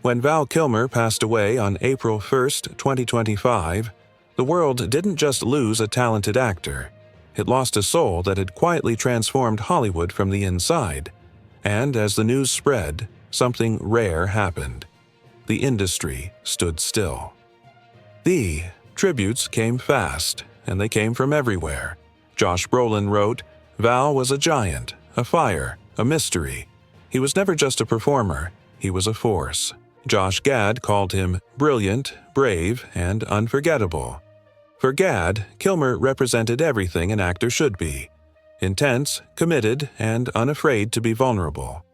When Val Kilmer passed away on April 1st, 2025, the world didn't just lose a talented actor. It lost a soul that had quietly transformed Hollywood from the inside. And as the news spread, something rare happened. The industry stood still. The tributes came fast, and they came from everywhere. Josh Brolin wrote, "Val was a giant, a fire, a mystery. He was never just a performer, he was a force." Josh Gad called him brilliant, brave, and unforgettable. For Gad, Kilmer represented everything an actor should be: intense, committed, and unafraid to be vulnerable.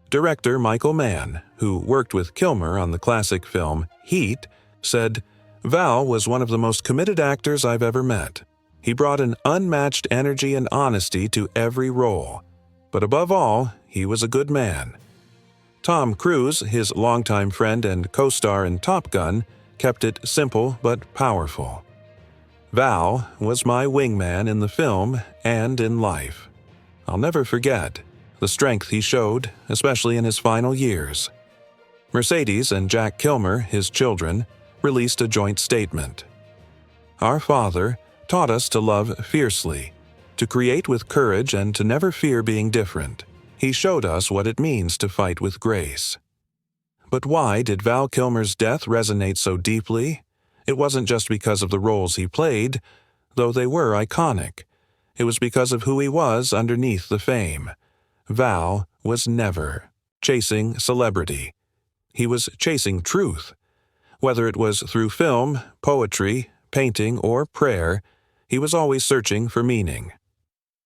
Director Michael Mann, who worked with Kilmer on the classic film Heat, said, "Val was one of the most committed actors I've ever met. He brought an unmatched energy and honesty to every role. But above all, he was a good man." Tom Cruise, his longtime friend and co-star in Top Gun, kept it simple but powerful. Val was my wingman in the film and in life. I'll never forget the strength he showed, especially in his final years. Mercedes and Jack Kilmer, his children, released a joint statement. "Our father taught us to love fiercely, to create with courage, and to never fear being different. He showed us what it means to fight with grace." But why did Val Kilmer's death resonate so deeply? It wasn't just because of the roles he played, though they were iconic. It was because of who he was underneath the fame. Val was never chasing celebrity. He was chasing truth. Whether it was through film, poetry, painting, or prayer, he was always searching for meaning.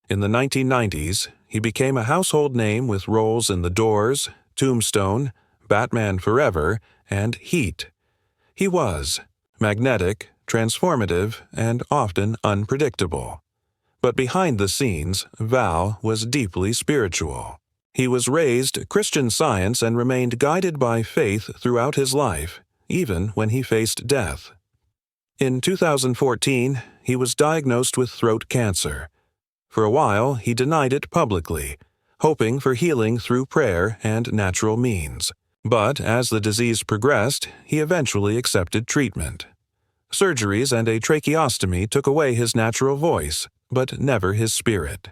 In the 1990s, he became a household name with roles in The Doors, Tombstone, Batman Forever, and Heat. He was magnetic, transformative, and often unpredictable. But behind the scenes, Val was deeply spiritual. He was raised Christian Science and remained guided by faith throughout his life, even when he faced death. In 2014, he was diagnosed with throat cancer. For a while, he denied it publicly, hoping for healing through prayer and natural means. But as the disease progressed, he eventually accepted treatment. Surgeries and a tracheostomy took away his natural voice, but never his spirit.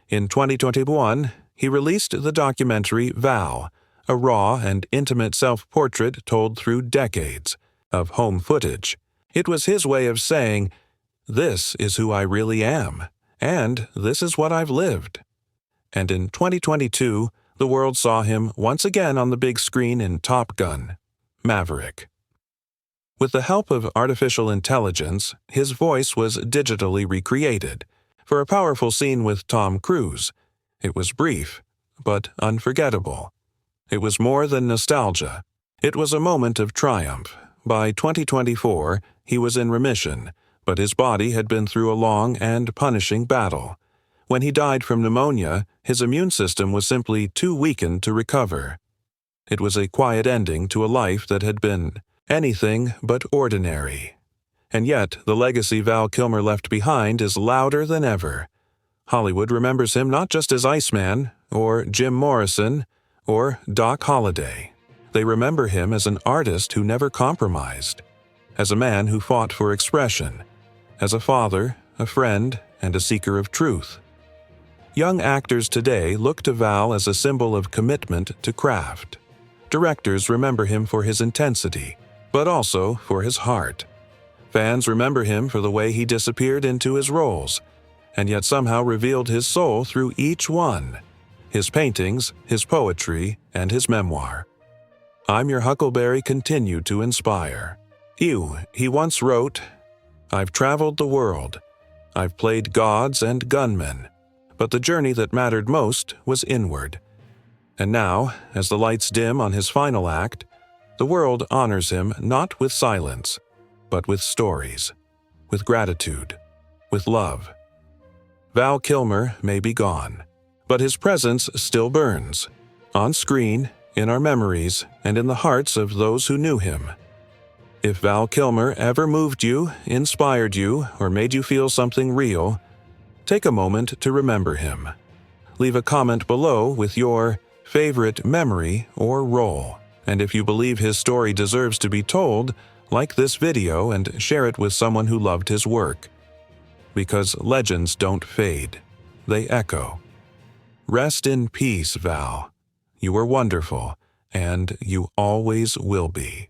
In 2021, he released the documentary Val, a raw and intimate self-portrait told through decades of home footage. It was his way of saying, "This is who I really am, and this is what I've lived." And in 2022, the world saw him once again on the big screen in Top Gun: Maverick. With the help of artificial intelligence, his voice was digitally recreated for a powerful scene with Tom Cruise. It was brief, but unforgettable. It was more than nostalgia. It was a moment of triumph. By 2024, he was in remission, but his body had been through a long and punishing battle. When he died from pneumonia, his immune system was simply too weakened to recover. It was a quiet ending to a life that had been anything but ordinary. And yet, the legacy Val Kilmer left behind is louder than ever. Hollywood remembers him not just as Iceman, or Jim Morrison, or Doc Holliday. They remember him as an artist who never compromised, as a man who fought for expression, as a father, a friend, and a seeker of truth. Young actors today look to Val as a symbol of commitment to craft. Directors remember him for his intensity, but also for his heart. Fans remember him for the way he disappeared into his roles, and yet somehow revealed his soul through each one: his paintings, his poetry, and his memoir. I'm Your Huckleberry continued to inspire. He once wrote, "I've traveled the world. I've played gods and gunmen, but the journey that mattered most was inward." And now, as the lights dim on his final act, the world honors him not with silence, but with stories, with gratitude, with love. Val Kilmer may be gone, but his presence still burns, on screen, in our memories, and in the hearts of those who knew him. If Val Kilmer ever moved you, inspired you, or made you feel something real, take a moment to remember him. Leave a comment below with your favorite memory or role. And if you believe his story deserves to be told, like this video and share it with someone who loved his work. Because legends don't fade, they echo. Rest in peace, Val. You were wonderful, and you always will be.